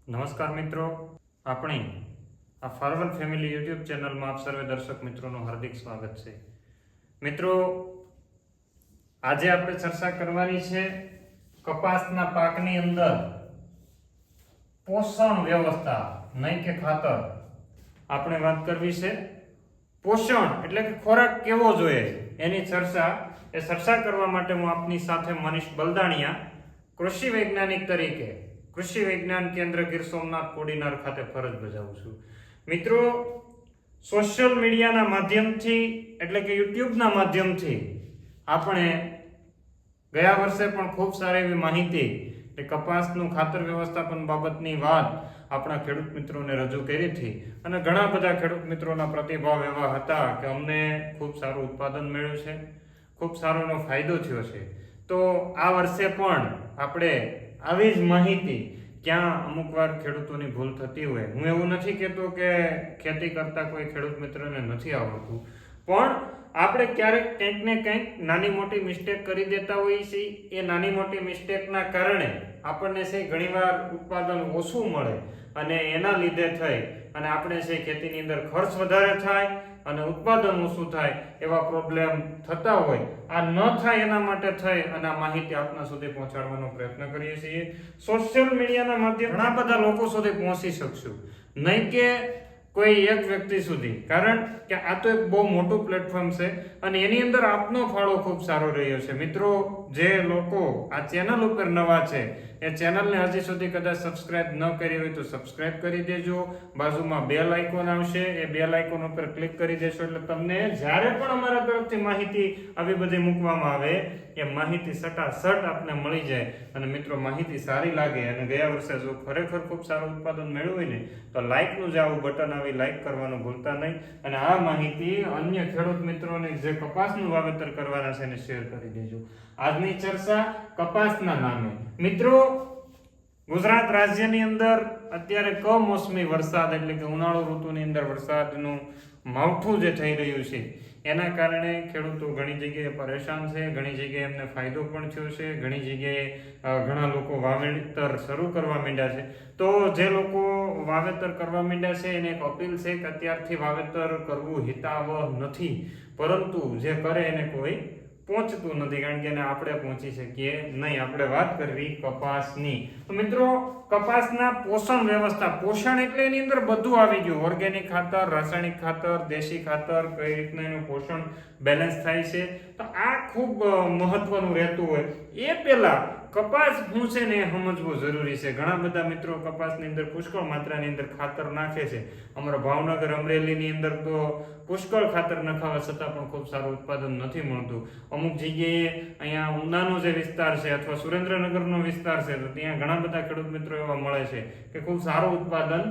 નમસ્કાર મિત્રો, આપણી આ ફાર્મર ફેમિલી યુટ્યુબ ચેનલમાં આપ સર્વે દર્શક મિત્રોનું હાર્દિક સ્વાગત છે. મિત્રો, આજે આપણે ચર્ચા કરવાની છે કપાસના પાકની અંદર પોષણ વ્યવસ્થા, નહીં કે ખાતર. આપણે વાત કરવી છે પોષણ એટલે કે ખોરાક કેવો જોઈએ એની ચર્ચા કરવા માટે હું આપની સાથે મનીષ બલદાણિયા, કૃષિ વૈજ્ઞાનિક તરીકે કૃષિ વિજ્ઞાન કેન્દ્ર ગીર સોમનાથ કોડીનાર ખાતે ફરજ બજાવું છું. મિત્રો, સોશિયલ મીડિયાના માધ્યમથી એટલે કે યુટ્યુબના માધ્યમથી આપણે ગયા વર્ષે પણ ખૂબ સારી એવી માહિતી એ કપાસનું ખાતર વ્યવસ્થાપન બાબતની વાત આપણા ખેડૂત મિત્રોને રજૂ કરી હતી અને ઘણા બધા ખેડૂત મિત્રોના પ્રતિભાવ એવા હતા કે અમને ખૂબ સારું ઉત્પાદન મળ્યું છે, ખૂબ સારો એનો ફાયદો થયો છે. તો આ વર્ષે પણ આપણે આવી જ માહિતી, ક્યાં અમુક વાર ખેડૂતોની ભૂલ થતી હોય, હું એવું નથી કહેતો કે ખેતી કરતા કોઈ ખેડૂત મિત્રને નથી આવડતું, પણ આપણે ક્યારેક કંઈક ને કંઈક નાની મોટી મિસ્ટેક કરી દેતા હોઈએ છીએ. એ નાની મોટી મિસ્ટેકના કારણે આપણને છે ઘણીવાર ઉત્પાદન ઓછું મળે અને એના લીધે થઈ અને આપણે છે ખેતીની અંદર ખર્ચ વધારે થાય અને ઉત્પાદન ઓછું થાય એવા પ્રોબ્લેમ થતા હોય. આ ન થાય એના માટે થઈ અને આ માહિતી આપના સુધી પહોંચાડવાનો પ્રયત્ન કરીએ છીએ. સોશિયલ મીડિયાના માધ્યમ ઘણા બધા લોકો સુધી પહોંચી શકશું, નહીં કે કોઈ એક વ્યક્તિ સુધી, કારણ કે આ તો એક બહુ મોટું પ્લેટફોર્મ છે અને એની અંદર આપનો ફાળો ખૂબ સારો રહ્યો છે. મિત્રો, જે લોકો આ ચેનલ ઉપર નવા છે એ ચેનલને હજી સુધી કદાચ સબસ્ક્રાઇબ ન કરી હોય તો સબસ્ક્રાઇબ કરી દેજો. બાજુમાં બેલ આઇકોન આવશે, એ બેલ આઇકોન ઉપર ક્લિક કરી દેશો એટલે તમને જ્યારે પણ અમારા તરફથી માહિતી આવી બધી મૂકવામાં આવે એ માહિતી સટાસટ આપને મળી જાય. અને મિત્રો, માહિતી સારી લાગે અને ગયા વર્ષે જો ખરેખર ખૂબ સારું ઉત્પાદન મેળવ્યું હોય ને તો લાઇકનું જે આવું બટન આવી લાઇક કરવાનું ભૂલતા નહીં અને આ માહિતી અન્ય ખેડૂત મિત્રોને જે કપાસનું વાવેતર કરવાના છે એને શેર કરી દેજો. આજની ચર્ચા કપાસના નામે. મિત્રો, ગુજરાત રાજ્યની અંદર અત્યારે કમોસમી વરસાદ એટલે કે ઉનાળુ ઋતુની અંદર વરસાદનું માવઠું જે થઈ રહ્યું છે એના કારણે ખેડૂતો ઘણી જગ્યાએ પરેશાન છે, ઘણી જગ્યાએ એમને ફાયદો પણ થયો છે, ઘણી જગ્યાએ ઘણા લોકો વાવેતર શરૂ કરવા માંડ્યા છે. તો જે લોકો વાવેતર કરવા માંડ્યા છે એને એક અપીલ છે કે અત્યારથી વાવેતર કરવું હિતાવહ નથી, પરંતુ જે કરે એને કોઈ પહોંચતું નથી, કારણ કે એને આપણે પહોંચી શકીએ નહીં. આપણે વાત કરવી કપાસની. તો મિત્રો, કપાસના પોષણ વ્યવસ્થા, પોષણ એટલે એની અંદર બધું આવી ગયું, ઓર્ગેનિક ખાતર, રાસાયણિક ખાતર, દેશી ખાતર, કઈ રીતના એનું પોષણ બેલેન્સ થાય છે. તો આ ખૂબ મહત્વનું રહેતું હોય. એ પહેલા કપાસ શું છે ને એ સમજવું જરૂરી છે. ઘણા બધા મિત્રો કપાસની અંદર પુષ્કળ માત્રાની અંદર ખાતર નાખે છે. અમારા ભાવનગર, અમરેલીની અંદર તો પુષ્કળ ખાતર નખાવા છતાં પણ ખૂબ સારું ઉત્પાદન નથી મળતું. અમુક જગ્યાએ અહીંયા ઊંડાનો જે વિસ્તાર છે અથવા સુરેન્દ્રનગરનો વિસ્તાર છે તો ત્યાં ઘણા બધા ખેડૂત મિત્રો એવા મળે છે કે ખૂબ સારું ઉત્પાદન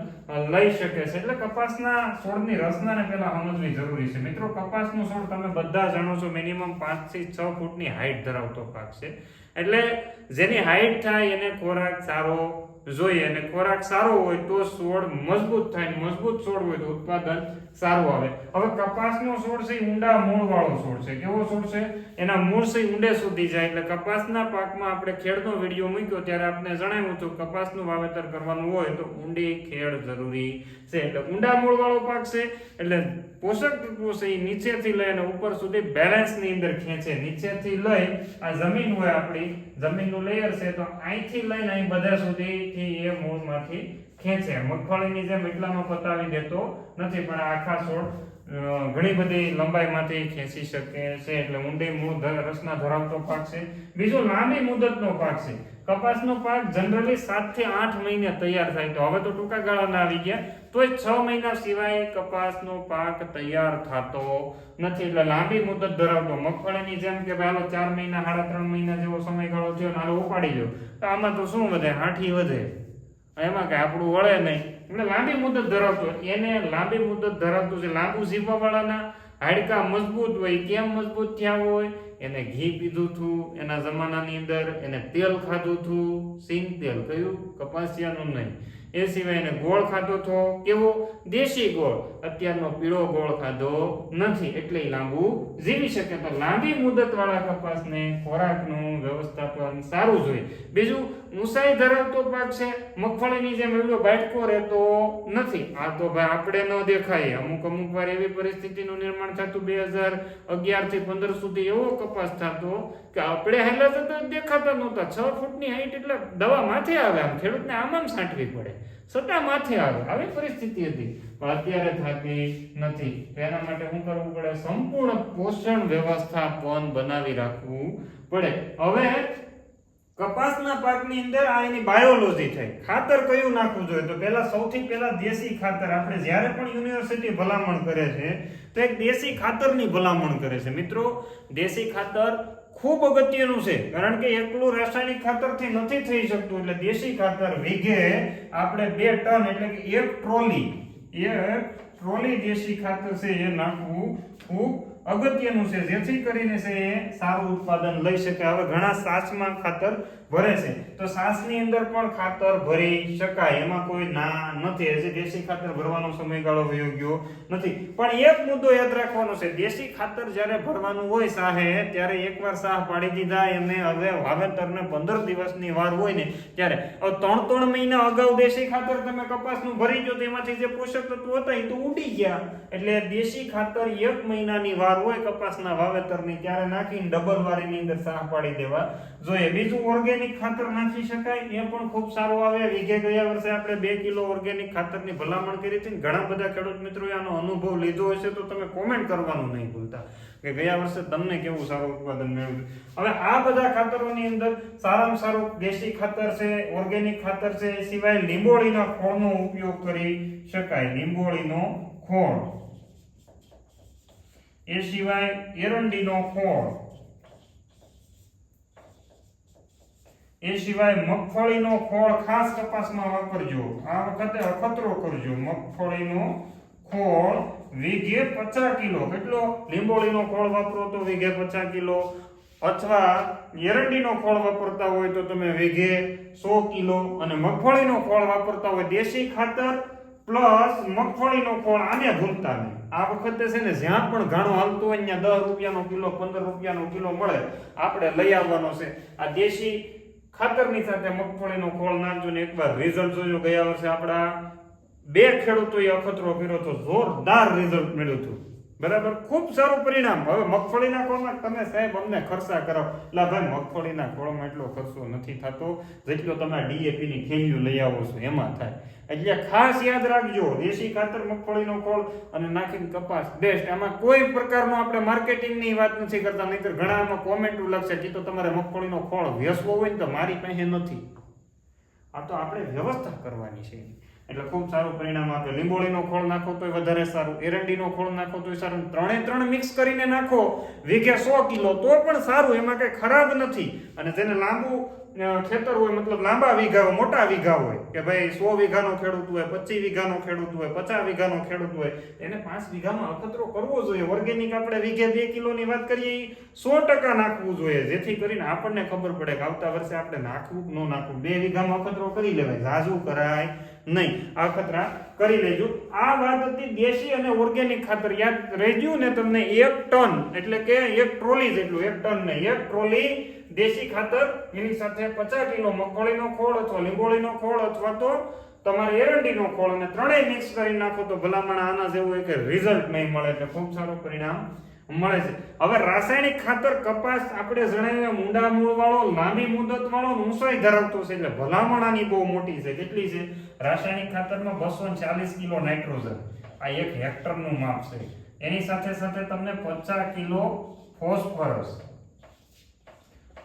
લઈ શકે છે. એટલે કપાસના છોડની રચનાને પહેલા સમજવી જરૂરી છે. મિત્રો, કપાસનો છોડ તમે બધા જાણો છો મિનિમમ 5 થી 6 ફૂટની હાઈટ ધરાવતો પાક છે. એટલે જેની હાઈટ થાય એને ખોરાક સારો જોઈએ અને ખોરાક સારો હોય તો છોડ મજબૂત થાય, મજબૂત છોડ હોય તો ઉત્પાદન સારું આવે. હવે કપાસનો છોડ છે ઊંડા મૂળ વાળો છોડ છે. કેવો છોડ છે? એના મૂળ છે ઊંડે સુધી જાય. એટલે કપાસના પાકમાં આપણે ખેડનો વિડીયો મૂક્યો ત્યારે આપણે જણાવ્યું હતું કપાસનું વાવેતર કરવાનું હોય તો ઊંડી ખેડ જરૂરી છે. એટલે ઊંડા મૂળ વાળો પાક છે એટલે પોષક તત્વો છે એ નીચેથી લઈ અને ઉપર સુધી બેલેન્સની અંદર ખેંચે. નીચેથી લઈ આ જમીન હોય, આપણી જમીનનું લેયર છે તો અહીંથી લઈને અહીં બધા સુધીથી એ મૂળમાંથી ખેંચે. મગફળીની જેમ એટલામાં પતાવી દેતો નથી, પણ આખા છોડ ઘણી બધી લંબાઈમાંથી ખેંચી શકે છે. એટલે ઊંડી મૂળ રચના ધરાવતો પાક છે. બીજો લાંબી મુદતનો પાક છે. કપાસનો પાક જનરલી 7 થી 8 મહિને તૈયાર થાય. તો હવે તો ટૂંકા ગાળાના આવી ગયા, તોય 6 મહિના સિવાય કપાસનો પાક તૈયાર થતો નથી. એટલે લાંબી મુદત ધરાવતો, મગફળીની જેમ કે હાલો 4 મહિના 3.5 મહિના જેવો સમયગાળો થયો ને હાલો ઉપાડી લો, તો આમાં તો શું વધે? હાથી વધે, એમાં કઈ આપણું વળે નહીં. એટલે લાંબી મુદત ધરાવતો, એને લાંબી મુદત ધરાવતું છે. લાંબુ જીવવા વાળાના હાડકા મજબૂત હોય. કેમ મજબૂત થયા હોય? એને ઘી પીધું હતું એના જમાનાની અંદર, એને તેલ ખાધું હતું, સિંગ તેલ, કયું? કપાસિયાનું નહીં. એ સિવાય એને ગોળ ખાધો હતો. કેવો? દેશી ગોળ. અત્યારનો પીળો ગોળ ખાધો નથી, એટલે લાંબુ જીવી શકે. તો લાંબી મુદત વાળા કપાસને ખોરાકનું વ્યવસ્થાપન સારું જોઈએ. બીજું, ઊંચાઈ ધરાવતો પાક છે, મગફળીની જેમ એવડો બાટકો રહેતો નથી. આ તો ભાઈ આપણે ન દેખાય. અમુક વાર એવી પરિસ્થિતિનું નિર્માણ થતું 2011 થી 15 સુધી એવો કપાસ થતો કે આપણે હેલા તો દેખાતા નહોતા. 6 ફૂટની હાઈટ એટલે દવા માથે આવે, આમ ખેડૂતને આમ છાંટવી પડે, છતાં માથે આવે, આવી પરિસ્થિતિ હતી. પણ અત્યારે થતી નથી. એના માટે શું કરવું પડે? સંપૂર્ણ પોષણ વ્યવસ્થાપન બનાવી રાખવું પડે. હવે કપાસના પાકની અંદર આ એની બાયોલોજી થઈ. ખાતર કયું નાખવું જોઈએ? તો સૌથી પહેલા દેશી ખાતર. આપણે જ્યારે પણ યુનિવર્સિટી ભલામણ કરે છે તો એક દેશી ખાતરની ભલામણ કરે છે. મિત્રો, દેશી ખાતર ખૂબ અગત્યનું છે, કારણ કે એકલું રાસાયણિક ખાતરથી નથી થઈ શકતું. એટલે દેશી ખાતર વીઘે આપણે 2 ટન એટલે કે 1 ટ્રોલી દેશી ખાતર છે એ નાખવું ખૂબ અગત્યનું છે, જેથી કરીને છે એ સારું ઉત્પાદન લઈ શકે. હવે ઘણા સાચમાં ખાતર ભરે છે, તો સાચની અંદર પણ ખાતર ભરી શકાય, એમાં કોઈ ના નથી. હજી દેશી ખાતર ભરવાનો સમયગાળો વયો ગયો નથી. પણ એક મુદ્દો યાદ રાખવાનો છે, દેશી ખાતર જ્યારે ભરવાનું હોય સાહે, ત્યારે એકવાર સાહ પાડી દીધા એને હવે વાવેતરને 15 દિવસની વાર હોય ને ત્યારે 3 મહિના અગાઉ દેશી ખાતર તમે કપાસનું ભરી ગયો, તેમાંથી જે પોષક તત્વો હતા એ તો ઉડી ગયા. એટલે દેશી ખાતર 1 મહિનાની વાર હોય કપાસના વાવેતરની, ત્યારે નાખીને ડબલ વારીની અંદર સાહ પાડી દેવા જોઈએ. બીજું, ઓર્ગેનિક ખાતર નાખી શકાય, એ પણ ખૂબ સારું આવે. વીઘે ગયા વર્ષે આપણે 2 કિલો ઓર્ગેનિક ખાતરની ભલામણ કરી હતી. ઘણા બધા ખેડૂત મિત્રોએ આનો અનુભવ લીધો હશે, તો તમે કોમેન્ટ કરવાનું નહીં ભૂલતા કે ગયા વર્ષે તમને કેવું સારું ઉત્પાદન મળ્યું. હવે આ બધા ખાતરોની અંદર સારામાં સારું દેશી ખાતર છે, ઓર્ગેનિક ખાતર છે. એ સિવાય લીંબોળીના ખોળનો ઉપયોગ કરી શકાય. લીંબોળીનો ખોળ, એ સિવાય એરંડીનો ખોળ, એ સિવાય મગફળીનો ખોળ ખાસ કપાસમાં વાપરજો. આ વખતે અખતરો કરજો. મગફળીનો ખોળ વીઘે 50 કિલો. કેટલો? લીંબોળીનો ખોળ વાપરો તો વીઘે 50 કિલો, અથવા એરંડીનો ખોળ વાપરતા હોય તો તમે વીઘે 100 કિલો, અને મગફળીનો ખોળ વાપરતા હોય દેશી ખાતર પ્લસ મગફળીનો ખોળ. આને ભૂલતા નહીં. આ વખતે છે ને જ્યાં પણ ઘણો હાલતો હોય ત્યાં 10 રૂપિયાનો કિલો, 15 રૂપિયાનો કિલો મળે, આપણે લઈ આવવાનો છે. આ દેશી ખાતરની સાથે મગફળીનો ખોળ નાખજો ને એકવાર રિઝલ્ટ જોજો. ગયા વર્ષે આપણા 2 ખેડૂતોએ અખતરો કર્યો તો જોરદાર રિઝલ્ટ મળ્યું હતું. બરાબર, ખૂબ સારું પરિણામ. હવે મગફળીના ખોળમાં તમે સાહેબ અમને ખર્ચા કરો, એટલે ભાઈ મગફળીના ખોળમાં એટલો ખર્ચો નથી થતો જેટલો તમે ડીએપી ની થેલીઓ લઈ આવો છો એમાં થાય. એટલે ખાસ યાદ રાખજો, દેશી ખાતર, મગફળીનો ખોળ અને નાખીને કપાસ બેસ્ટ. આમાં કોઈ પ્રકારનો આપણે માર્કેટિંગની વાત નથી કરતા, નહીંતર ઘણા આમાં કોમેન્ટો લખશે કે તો તમારે મગફળીનો ખોળ વેચવો હોય ને તો મારી પાસે નથી. આ તો આપણે વ્યવસ્થા કરવાની છે. એટલે ખૂબ સારું પરિણામ આપે. લીંબોળીનો ખોળ નાખો તોય વધારે સારું, એરંડીનો ખોળ નાખો તોય સારું, 3 મિક્સ કરીને નાખો વીઘે 100 કિલો તો પણ સારું, એમાં કઈ ખરાબ નથી. અને જેને લાંબુ ખેતર હોય, મતલબ લાંબા વીઘા હોય, મોટા વીઘા હોય, કે ભાઈ 100 વીઘાનો ખેડૂત હોય, 25 વીઘાનો ખેડૂત હોય, 50 વીઘાનો ખેડૂત હોય, એને 5 વીઘામાં અખતરો કરવો જોઈએ. ઓર્ગેનિક આપણે વીઘે 2 કિલોની વાત કરીએ, 100% નાખવું જોઈએ, જેથી કરીને આપણને ખબર પડે કે આવતા વર્ષે આપણે નાખવું ન નાખવું. 2 વીઘામાં અખતરો કરી લેવાય, ઝાઝું કરાય નહીં, અખતરા કરી લેજો. આ વાત હતી દેશી અને ઓર્ગેનિક ખાતર. યાદ રહેજો ને તમને, 1 ટન એટલે કે 1 ટ્રોલી જેટલું, 1 ટન નહીં, 1 ટ્રોલી દેશી ખાતર, એની સાથે 50 કિલો મગફળીનો ખોળ અથવા લીંબોળીનો ખોળ અથવા તો તમારે એરંડીનો ખોળ, અને 3 મિક્સ કરી નાખો તો ભલામણ આના જેવું એક રિઝલ્ટ નહીં મળે. એટલે ખૂબ સારું પરિણામ મળે છે. હવે રાસાયણિક ખાતર કપાસ આપણે જણાવ્યા મૂંડા મૂળ વાળો, લાંબી મુદત વાળો, ઊંચાઈ ધરાવતો છે, એટલે ભલામણ આની બહુ મોટી છે. કેટલી છે? રાસાયણિક ખાતરમાં 240 કિલો નાઇટ્રોજન, આ 1 હેક્ટરનું માપ છે. એની સાથે સાથે તમને 50 કિલો ફોસ્ફરસ,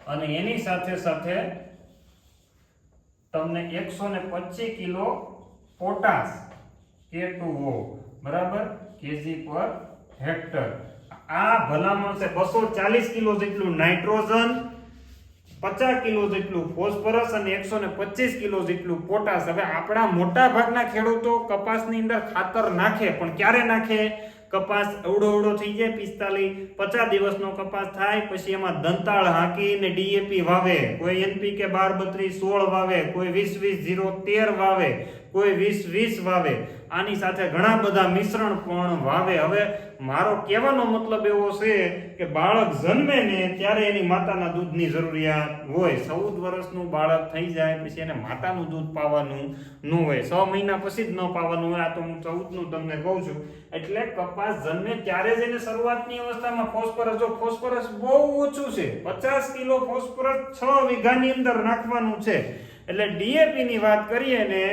અને એની સાથે સાથે તમને 125 કિલો પોટાશ, K2O, બરાબર, kg પર હેક્ટર. આ ભલામણ છે. 240 કિલો જેટલું નાઇટ્રોજન, 50 કિલો જેટલું ફોસ્ફરસ અને 125 કિલો જેટલું પોટાશ. હવે આપણા મોટા ભાગના ખેડૂતો કપાસની અંદર ખાતર નાખે, પણ ક્યારે નાખે? કપાસ અવડો થઈ જાય, 45-50 દિવસનો કપાસ થાય, પછી એમાં દંતાળ હાંકીને ડીએપી વાવે, કોઈ NPK 12-32-16 વાવે, કોઈ 20-20-0-13 વાવે, કોઈ 20-20 વાવે, આની સાથે ઘણા બધા મિશ્રણ પણ વાવે. હવે મારો કહેવાનો મતલબ એવો છે કે બાળક જન્મે ને ત્યારે એની માતાના દૂધની જરૂરિયાત હોય. 14 વર્ષનું બાળક થઈ જાય પછી એને માતાનું દૂધ પાવાનું ન હોય, 6 મહિના પછી જ ન પાવાનું હોય. આ તો હું 14નું તમને કહું છું. એટલે કપાસ જન્મે ત્યારે જ એને શરૂઆતની અવસ્થામાં ફોસ્ફરસ, જો ફોસ્ફરસ બહુ ઓછું છે, 50 કિલો ફોસ્ફરસ 6 વીઘાની અંદર નાખવાનું છે. એટલે ડીએપી ની વાત કરીએ ને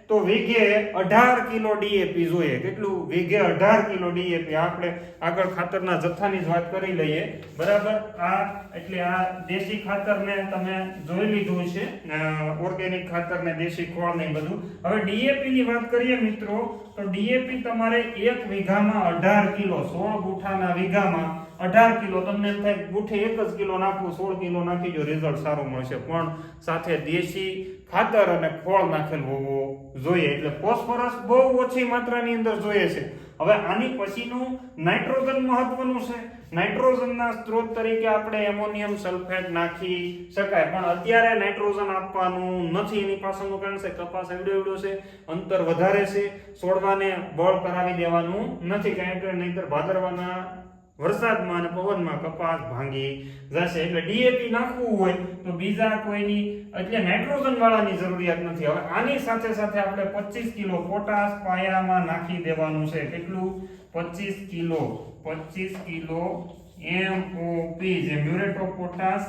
તો વીઘે 18 કિલો ડીએપી જોઈએ. કેટલું? વીઘે 18 કિલો ડીએપી. આપણે આગળ ખાતરના જથ્થાની જ વાત કરી લઈએ, બરાબર. આ એટલે આ દેશી ખાતરને તમે જોઈ લીધું છે, ઓર્ગેનિક ખાતર ને દેશી ખોળ ને બધું. હવે ડીએપી ની વાત કરીએ મિત્રો, તો ડીએપી તમારે 1 વીઘામાં 18 કિલો, 16 ગુઠાના વીઘામાં 18 કિલો. તમને એમ થાય ગુઠે 1 જ કિલો નાખવું, 16 કિલો નાખી જો, રિઝલ્ટ સારું મળશે. પણ સાથે દેશી ખાતર અને ખોળ નાખેલ હોવું જોઈએ. એટલે ફોસ્ફરસ બહુ ઓછી માત્રાની અંદર જોઈએ છે. હવે આની પછીનું નાઇટ્રોજન મહત્વનું છે. નાઇટ્રોજનના સ્ત્રોત તરીકે આપણે એમોનિયમ સલ્ફેટ નાખી શકાય, પણ અત્યારે નાઇટ્રોજન આપવાનું નથી. એની પાછળનું કારણ છે કપાસ એવડો છે, અંતર વધારે છે, છોડવાને બળ કરાવી દેવાનું નથી, કારણ કે નહીતર ભાદરવાના વરસાદમાં અને પવનમાં કપાસ ભાંગી જશે. એટલે ડીએપી નાખવું હોય તો બીજા કોઈની એટલે નાઇટ્રોજન વાળાની જરૂરિયાત નથી. હવે આની સાથે સાથે આપણે 25 કિલો પોટાશ પાયામાં નાખી દેવાનું છે. કેટલું? 25 કિલો MOP, જે મ્યુરેટ ઓફ પોટાશ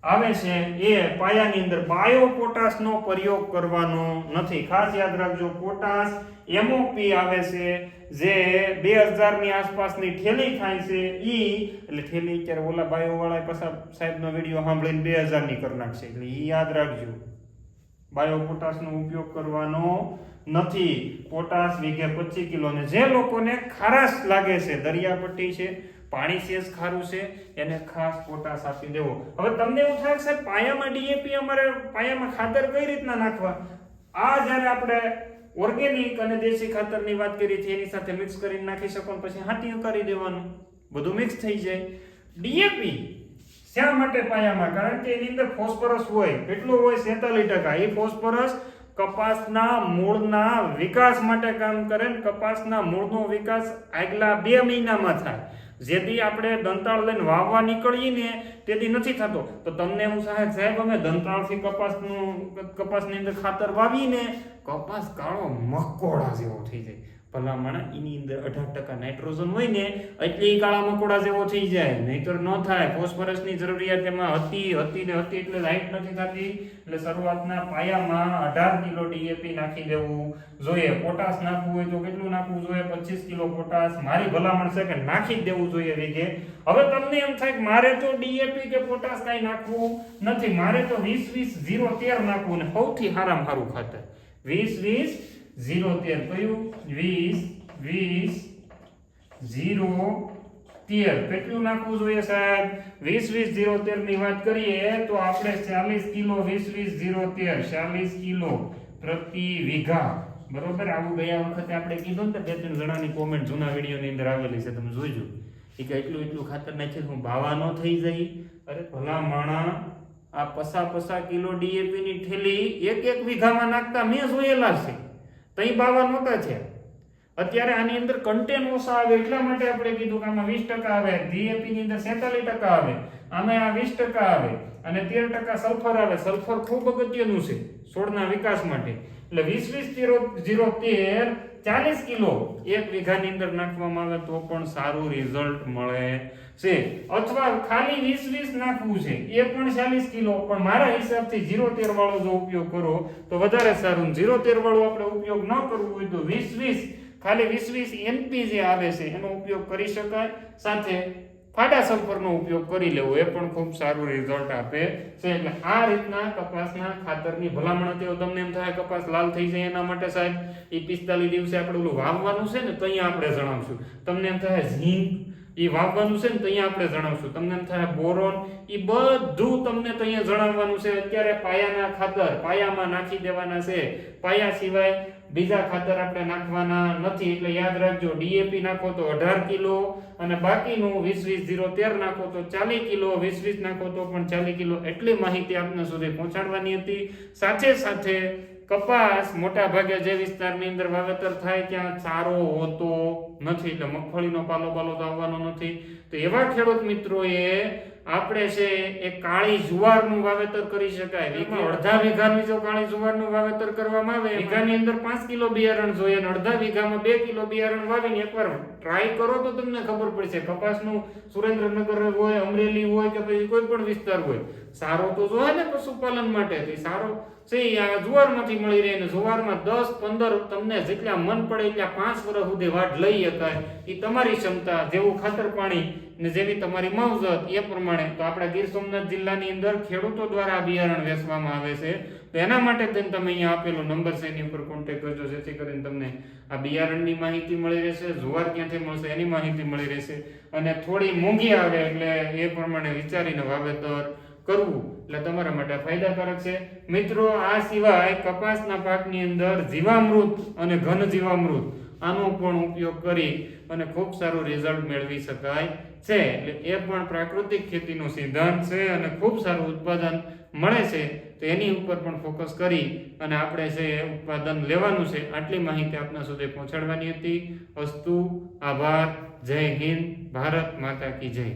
આવે છે એ પાયાની અંદર. બાયો પોટાશનો પ્રયોગ કરવાનો નથી, ખાસ યાદ રાખજો. પોટાશ MOP આવે છે જે 2000 ની આસપાસની થેલી થાય છે ઈ, એટલે થેલી અત્યારે ઓલા બાયો વાળા પાછા સાહેબનો વિડિયો સાંભળીને 2000 ની કરી નાખશે, એટલે ઈ યાદ રાખજો. બાયો પોટાશનો ઉપયોગ કરવાનો નથી. પોટાશ વીઘે 25 કિલો. ને જે લોકોને ખારાશ લાગે છે, દરિયાપટ્ટી છે, પાણી સેજ ખારું છે, એને ખાસ પોટાશ આપી દેવો. હવે તમને એવું થાય છે પાયામાં ડીએપી, અમારે પાયામાં ખાતર કઈ રીતના નાખવા? આ જ્યારે આપણે ઓર્ગેનિક અને દેશી ખાતરની વાત કરી છે એની સાથે મિક્સ કરીને નાખી શકો, પછી હાટી કરી દેવાનું, બધું મિક્સ થઈ જાય. ડીએપી શા માટે પાયામાં? કારણ કે એની અંદર ફોસ્ફરસ હોય. કેટલું હોય? 47%. એ ફોસ્ફરસ કપાસના મૂળના વિકાસ માટે કામ કરે ને કપાસના મૂળનો વિકાસ આગલા 2 મહિનામાં થાય. જેથી આપણે દંતાળ લઈને વાવવા નીકળીએ ને તેથી નથી થતો. તો તમને એવું સાહેબ અમે દંતાળથી કપાસની અંદર ખાતર વાવીને કપાસ કાળો મકોડા જેવો થઈ જાય. ભલામણ એની અંદર 18% નાઇટ્રોજન હોય ને એટલે એ કાળા મકોડા જેવો થઈ જાય, નહીતર ન થાય. ફોસ્ફરસની જરૂરિયાત એમાં હતી એટલે લાઈટ નથી થતી. એટલે શરૂઆતના પાયામાં 18 કિલો ડીએપી નાખી દેવું જોઈએ. પોટાશ નાખવું હોય તો કેટલું નાખવું જોઈએ? 25 કિલો પોટાશ. મારી ભલામણ છે કે નાખી દેવું જોઈએ વીઘે. હવે તમને એમ થાય કે મારે તો ડીએપી કે પોટાશ કાંઈ નાખવું નથી, મારે તો 20-20-0-13 નાખવું, ને સૌથી સારામાં સારું ખાતર 20-20-0-13. કયું? 20-20-0-13. કેટલું નાખવું જોઈએ સાહેબ? 20-20-0-13 ની વાત કરીએ તો આપણે 40 કિલો 20-20-0-13, 40 કિલો પ્રતિ વીઘા. બરોબર. આવું ગયા વખતે આપણે કીધું ને, 2-3 જણાની કોમેન્ટ જૂના વિડીયોની અંદર આવેલી છે, તમે જોઈજો. એ કે એટલું ખાતર નાખી હું બાવા ન થઈ જાય. અરે ભલા માણા, આ 50 કિલો ડીએપી ની થેલી 1 વીઘામાં નાખતા મેં જોયેલા છે, તઈ બાવા નહોતા છે. અત્યારે આની અંદર કન્ટેન્ટ ઓછા આવે એટલા માટે આપણે કીધું કે આમાં 20% આવે, ડીએપી ની અંદર 47% આવે, આમાં આ 20% આવે અને 13% સલ્ફર આવે. સલ્ફર ખૂબ અગત્યનું છે છોડના વિકાસ માટે. એટલે 20-20-0-13 40 કિલો 1 વીઘાની અંદર નાખવામાં આવે તો પણ સારું રિઝલ્ટ મળે છે. અથવા ખાલી 20-20 નાખવું છે એ પણ 40 કિલો, પણ મારા હિસાબથી 0-13 વાળો જો ઉપયોગ કરો તો વધારે સારું. 0-13 વાળો આપણે ઉપયોગ ન કરવું હોય તો 20-20 ખાલી 20-20 NP જે આવે છે એનો ઉપયોગ કરી શકાય. સાથે ફાડા સલ્ફરનો ઉપયોગ કરી લેવો, એ પણ ખૂબ સારું રિઝલ્ટ આપે છે. એટલે આ રીતના કપાસના ખાતરની ભલામણ હતી. તમને એમ થાય કપાસ લાલ થઈ જાય એના માટે સાહેબ એ 45 દિવસે આપણે ઓલું વાવવાનું છે ને તો અહીંયા આપણે જણાવશું. તમને એમ થાય ઝીંક એ વાવવાનું છે ને તો અહીંયા આપણે જણાવશું. તમને એમ થાય બોરોન, એ બધું તમને તો અહીંયા જણાવવાનું છે. અત્યારે પાયાના ખાતર પાયામાં નાખી દેવાના છે, પાયા સિવાય બીજા ખાતર આપણે નાખવાના નથી. એટલે યાદ રાખજો, ડીએપી નાખો તો 18 કિલો અને બાકીનું 20-20-0-13 નાખો તો 40 કિલો, 20-20 નાખો તો પણ 40 કિલો. એટલી માહિતી આપને સુધી પહોંચાડવાની હતી. સાથે સાથે કપાસ મોટા ભાગે જે વિસ્તારની અંદર વાવેતર થાય ત્યાં ચારો હોતો નથી, એટલે મગફળીનો પાલો તો આવવાનો નથી. તો એવા ખેડૂત મિત્રોએ આપણે છે એ કાળી જુવારનું વાવેતર કરી શકાય. અડધા વીઘાની જો કાળી જુવારનું વાવેતર કરવામાં આવે, વીઘાની અંદર 5 કિલો બિયારણ જોઈએ અને અડધા વીઘામાં 2 કિલો બિયારણ વાવીને એકવાર ટ્રાય કરો તો તમને ખબર પડશે. કપાસનું સુરેન્દ્રનગર હોય, અમરેલી હોય કે પછી કોઈ પણ વિસ્તાર હોય, સારો તો જોઈએ ને પશુપાલન માટે. તો સારો છે આ જુવારમાંથી મળી રહે. ને જુવારમાં 10-15 તમને જેટલા મન પડે એટલા 5 વર્ષ સુધી વાઢ લઈ શકાય. એ તમારી ક્ષમતા, જેવું ખાતર પાણી ને જેવી તમારી માવજત એ પ્રમાણે. તો આપણા ગીર સોમનાથ જિલ્લાની અંદર ખેડૂતો દ્વારા આ બિયારણ વેચવામાં આવે છે. તો એના માટે તમે અહીંયા આપેલો નંબર છે એની ઉપર કોન્ટેક્ટ કરજો, જેથી કરીને તમને આ બિયારણની માહિતી મળી રહેશે, જુવાર ક્યાંથી મળશે એની માહિતી મળી રહેશે. અને થોડી મોંઘી આવે એટલે એ પ્રમાણે વિચારીને વાવેતર કરવું એટલે તમારા માટે ફાયદાકારક છે. મિત્રો આ સિવાય કપાસના પાકની અંદર જીવામૃત અને ઘન જીવામૃત આનો પણ ઉપયોગ કરી અને ખૂબ સારું રિઝલ્ટ મેળવી શકાય છે. એટલે એ પણ પ્રાકૃતિક ખેતીનો સિદ્ધાંત છે અને ખૂબ સારું ઉત્પાદન મળે છે. તો એની ઉપર પણ ફોકસ કરી અને આપણે છે ઉત્પાદન લેવાનું છે. આટલી માહિતી આપના સુધી પહોંચાડવાની હતી. અસ્તુ, આભાર, જય હિન્દ, ભારત માતા કી જય.